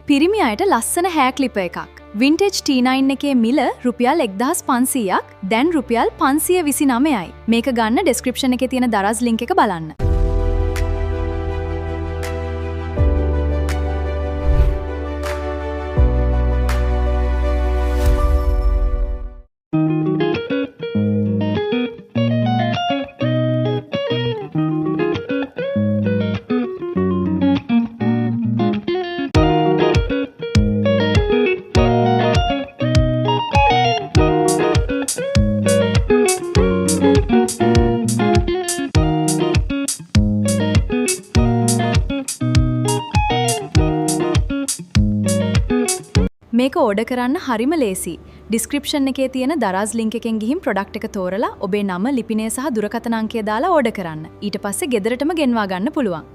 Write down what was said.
පිරිමි අයට ලස්සන හෑ ක්ලිප් එකක්. වින්ටේජ් T9 එකේ මිල රුපියල් 1500ක් දැන් රුපියල් 529යි. මේක ගන්න ඩෙස්ක්‍රිප්ෂන් එකේ තියෙන දරස් ලින්ක් එක බලන්න. මේක ඕඩර් කරන්න හරිම ලේසි. ඩිස්ක්‍රිප්ෂන් එකේ තියෙන දරස් ලින්ක් එකෙන් ගිහින් ප්‍රොඩක්ට් එක තෝරලා ඔබේ නම, ලිපිනය සහ දුරකථන අංකය දාලා ඕඩර් කරන්න. ඊට පස්සේ ගෙදරටම ගෙන්වා ගන්න පුළුවන්.